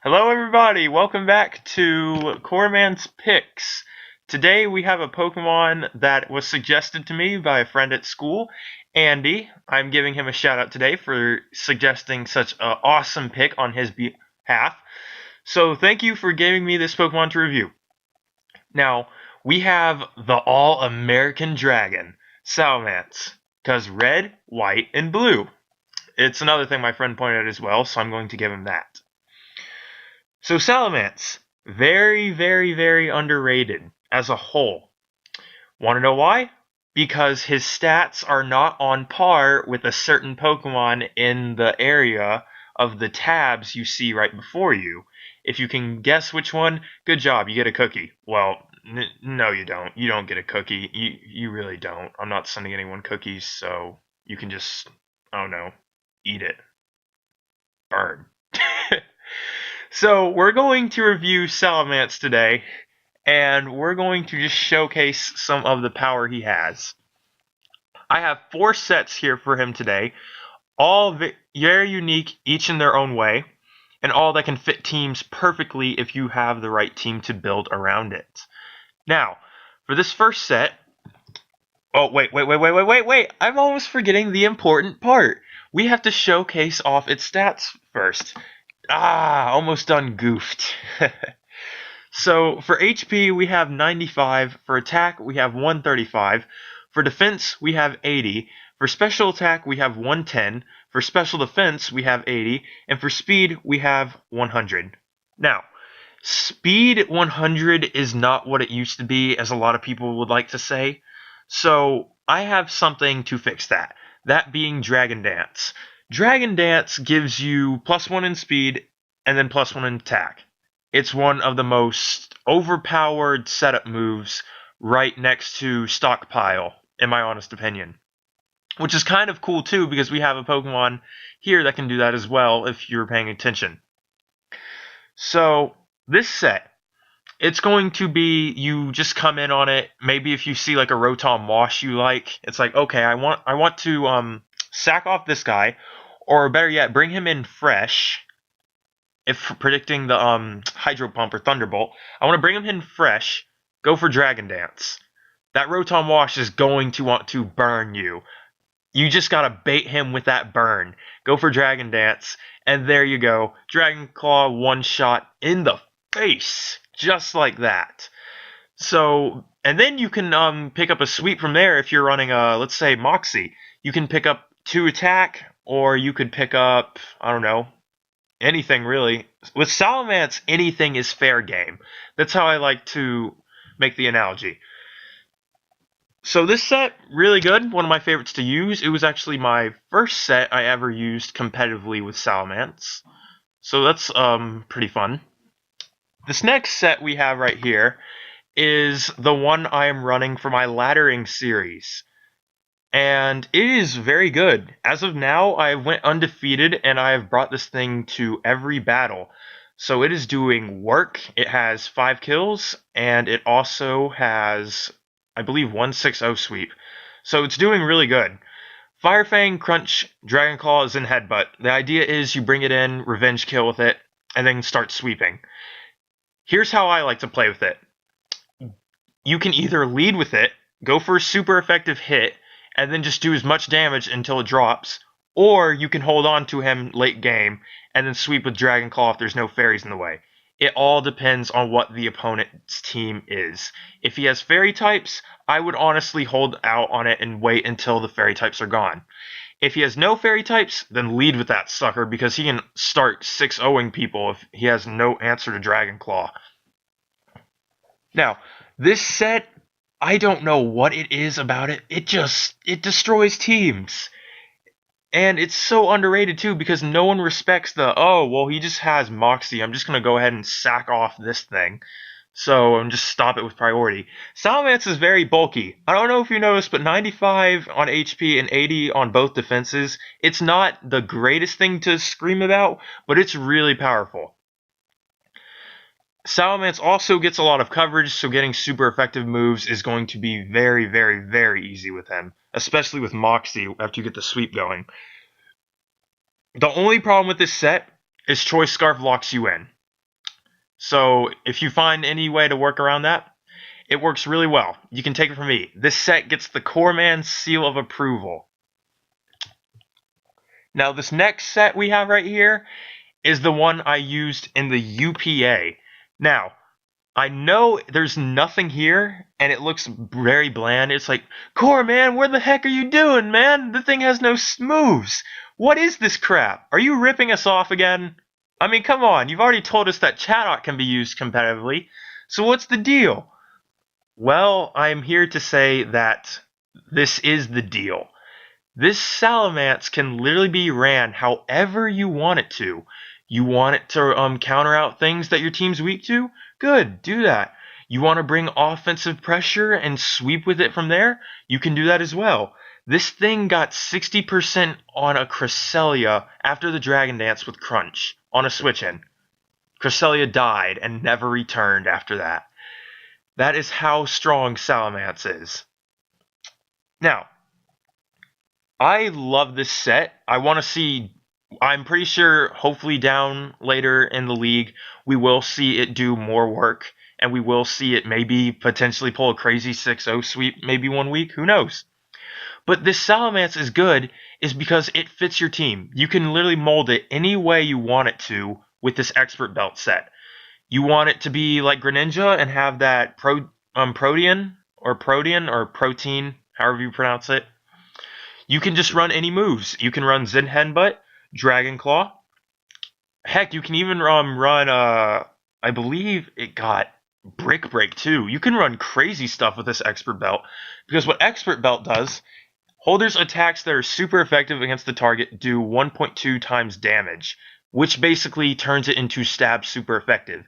Hello, everybody. Welcome back to Corman's Picks. Today we have a Pokemon that was suggested to me by a friend at school, Andy. I'm giving him a shout out today for suggesting such an awesome pick on his behalf. So thank you for giving me this Pokemon to review. Now, we have the All-American Dragon, Salamence, because red, white, and blue. It's another thing my friend pointed out as well, so I'm going to give him that. So Salamence, very underrated as a whole. Want to know why? Because his stats are not on par with a certain Pokemon in the area of the tabs you see right before you. If you can guess which one, good job, you get a cookie. Well, no you don't. You don't get a cookie. You really don't. I'm not sending anyone cookies, so you can just, oh no, eat it. Burn. So we're going to review Salamence today, and we're going to just showcase some of the power he has. I have 4 sets here for him today, all very unique, each in their own way, and all that can fit teams perfectly if you have the right team to build around it. Now, for this first set, oh wait, I'm almost forgetting the important part. We have to showcase off its stats first. Almost done goofed. So for HP we have 95, for attack we have 135, for defense we have 80, for special attack we have 110, for special defense we have 80, and for speed we have 100. Now, speed 100 is not what it used to be, as a lot of people would like to say, so I have something to fix that. That being Dragon Dance. Dragon Dance gives you +1 in speed and then +1 in attack. It's one of the most overpowered setup moves right next to Stockpile, in my honest opinion. Which is kind of cool too, because we have a Pokemon here that can do that as well if you're paying attention. So, this set, it's going to be, you just come in on it, maybe if you see like a Rotom Wash you like, it's like, okay, I want to sack off this guy, or better yet, bring him in fresh. If predicting the Hydro Pump or Thunderbolt, I want to bring him in fresh, go for Dragon Dance. That Rotom Wash is going to want to burn you. You just gotta bait him with that burn. Go for Dragon Dance, and there you go. Dragon Claw, one shot in the face. Just like that. So, and then you can pick up a sweep from there if you're running let's say Moxie. You can pick up 2 attack, or you could pick up, I don't know, anything really. With Salamence, anything is fair game. That's how I like to make the analogy. So this set, really good. One of my favorites to use. It was actually my first set I ever used competitively with Salamence. So that's pretty fun. This next set we have right here is the one I am running for my laddering series. And it is very good. As of now, I went undefeated, and I have brought this thing to every battle. So it is doing work. It has 5 kills, and it also has, I believe, 160 sweep. So it's doing really good. Fire Fang, Crunch, Dragon Claws, and Headbutt. The idea is you bring it in, revenge kill with it, and then start sweeping. Here's how I like to play with it. You can either lead with it, go for a super effective hit, and then just do as much damage until it drops, or you can hold on to him late game and then sweep with Dragon Claw if there's no fairies in the way. It all depends on what the opponent's team is. If he has fairy types, I would honestly hold out on it and wait until the fairy types are gone. If he has no fairy types, then lead with that sucker, because he can start 6-0ing people if he has no answer to Dragon Claw. Now, this set, I don't know what it is about it. It destroys teams. And it's so underrated too, because no one respects the, oh, well, he just has Moxie, I'm just going to go ahead and sack off this thing. So, and just stop it with priority. Salamence is very bulky. I don't know if you noticed, but 95 on HP and 80 on both defenses, it's not the greatest thing to scream about, but it's really powerful. Salamence also gets a lot of coverage, so getting super effective moves is going to be very easy with him, especially with Moxie after you get the sweep going. The only problem with this set is Choice Scarf locks you in. So if you find any way to work around that, it works really well. You can take it from me. This set gets the Corman seal of approval. Now this next set we have right here is the one I used in the UPA. Now, I know there's nothing here, and it looks very bland. It's like, Core, man, where the heck are you doing, man? The thing has no moves. What is this crap? Are you ripping us off again? I mean, come on. You've already told us that Chatot can be used competitively. So what's the deal? Well, I'm here to say that this is the deal. This Salamence can literally be ran however you want it to. You want it to counter out things that your team's weak to? Good, do that. You want to bring offensive pressure and sweep with it from there? You can do that as well. This thing got 60% on a Cresselia after the Dragon Dance with Crunch on a switch-in. Cresselia died and never returned after that. That is how strong Salamence is. Now, I love this set. I want to see, I'm pretty sure, hopefully down later in the league, we will see it do more work, and we will see it maybe potentially pull a crazy 6-0 sweep maybe one week. Who knows? But this Salamence is good is because it fits your team. You can literally mold it any way you want it to with this Expert Belt set. You want it to be like Greninja and have that Protean, however you pronounce it. You can just run any moves. You can run Zen Headbutt, Dragon Claw. Heck, you can even run, I believe it got Brick Break too. You can run crazy stuff with this Expert Belt. Because what Expert Belt does, holders' attacks that are super effective against the target do 1.2 times damage, which basically turns it into stab super effective.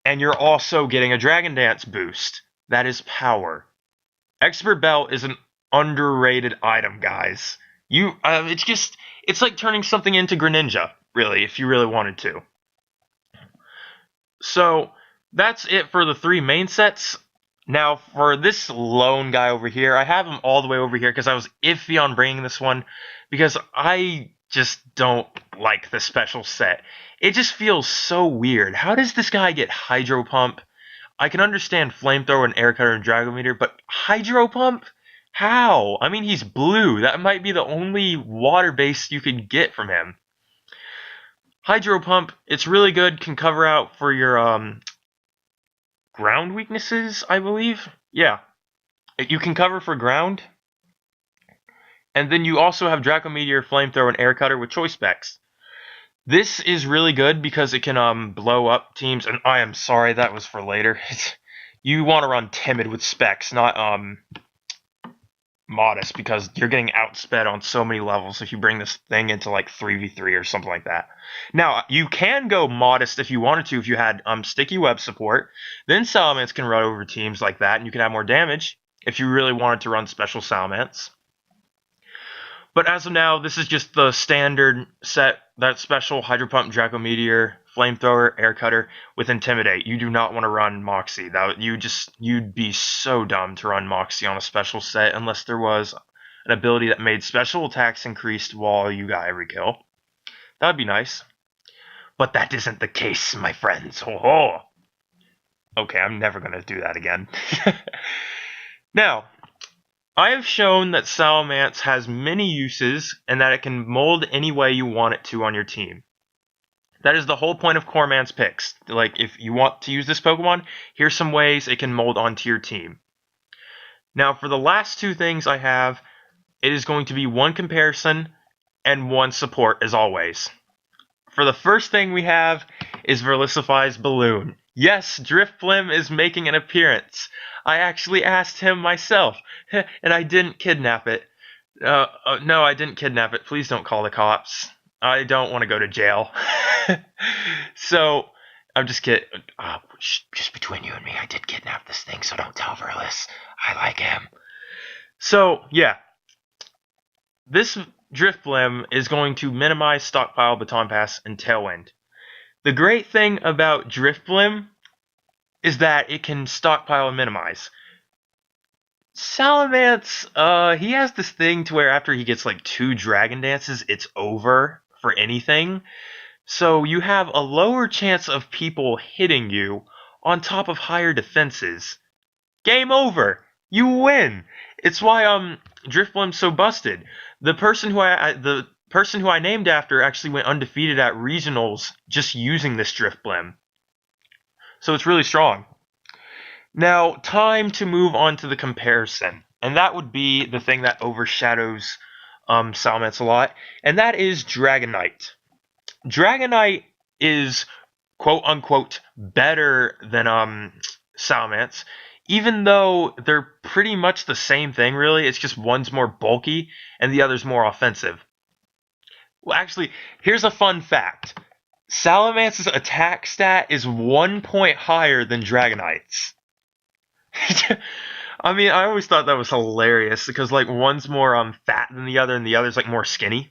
And you're also getting a Dragon Dance boost. That is power. Expert Belt is an underrated item, guys. It's like turning something into Greninja, really, if you really wanted to. So that's it for the 3 main sets. Now for this lone guy over here, I have him all the way over here because I was iffy on bringing this one because I just don't like the special set. It just feels so weird. How does this guy get Hydro Pump? I can understand Flamethrower and Air Cutter and Dragon Meter, but Hydro Pump? How? I mean, he's blue. That might be the only water base you could get from him. Hydro Pump, it's really good. Can cover out for your ground weaknesses, I believe. Yeah. You can cover for ground. And then you also have Draco Meteor, Flamethrower, and Air Cutter with choice specs. This is really good because it can blow up teams. And I am sorry, that was for later. You want to run Timid with specs, not Modest, because you're getting outsped on so many levels if you bring this thing into like 3v3 or something like that. Now, you can go Modest if you wanted to, if you had Sticky Web support. Then Salamence can run over teams like that, and you can have more damage if you really wanted to run special Salamence. But as of now, this is just the standard set, that special Hydro Pump, Draco Meteor, Flamethrower, Air Cutter with Intimidate. You do not want to run Moxie. You'd be so dumb to run Moxie on a special set unless there was an ability that made special attacks increased while you got every kill. That would be nice. But that isn't the case, my friends. Ho ho! Okay, I'm never going to do that again. Now, I have shown that Salamence has many uses and that it can mold any way you want it to on your team. That is the whole point of Corman's picks. Like, if you want to use this Pokemon, here's some ways it can mold onto your team. Now, for the last 2 things I have, it is going to be 1 comparison and 1 support, as always. For the first thing we have is Verlisify's Balloon. Yes, Drifblim is making an appearance. I actually asked him myself, and I didn't kidnap it. No, I didn't kidnap it. Please don't call the cops. I don't want to go to jail. So, I'm just kidding. Just between you and me, I did kidnap this thing, so don't tell Verlis. I like him. So, yeah. This Drifblim is going to minimize Stockpile, Baton Pass, and Tailwind. The great thing about Drifblim is that it can stockpile and minimize. Salamence, he has this thing to where after he gets like 2 Dragon Dances, it's over for anything. So you have a lower chance of people hitting you on top of higher defenses. Game over. You win. It's why Driftblim's so busted. The person who I named after actually went undefeated at regionals just using this Driftblim. So it's really strong. Now, time to move on to the comparison. And that would be the thing that overshadows Salamence a lot, and that is Dragonite. Dragonite is quote unquote better than Salamence, even though they're pretty much the same thing, really. It's just one's more bulky and the other's more offensive. Well, actually, here's a fun fact. Salamance's attack stat is 1 point higher than Dragonite's. I mean, I always thought that was hilarious because like one's more fat than the other and the other's like more skinny.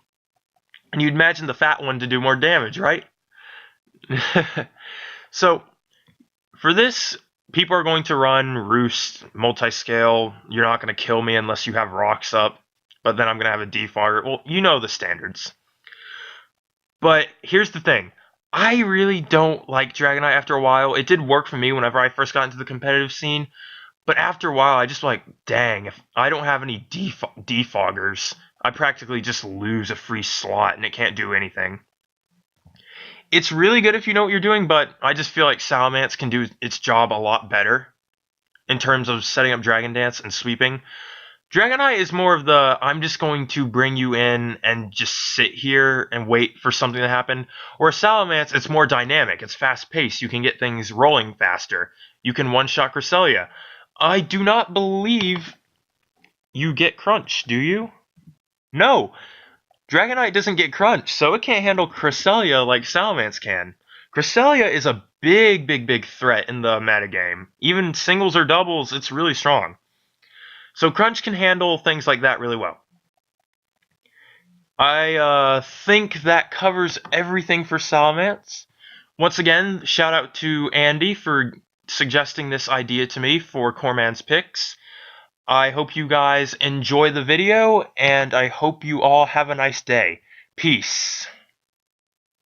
And you'd imagine the fat one to do more damage, right? So, for this, people are going to run Roost, Multiscale. You're not going to kill me unless you have rocks up. But then I'm going to have a Defogger. Well, you know the standards. But here's the thing. I really don't like Dragonite after a while. It did work for me whenever I first got into the competitive scene. But after a while, I just like, dang, if I don't have any Defoggers, I practically just lose a free slot and it can't do anything. It's really good if you know what you're doing, but I just feel like Salamence can do its job a lot better in terms of setting up Dragon Dance and sweeping. Dragonite is more of the, I'm just going to bring you in and just sit here and wait for something to happen. Whereas Salamence, it's more dynamic. It's fast-paced. You can get things rolling faster. You can one-shot Cresselia. I do not believe you get Crunch, do you? No. Dragonite doesn't get Crunch, so it can't handle Cresselia like Salamence can. Cresselia is a big threat in the metagame. Even singles or doubles, it's really strong. So Crunch can handle things like that really well. I think that covers everything for Salamence. Once again, shout out to Andy for suggesting this idea to me for Corman's Picks. I hope you guys enjoy the video, and I hope you all have a nice day. Peace.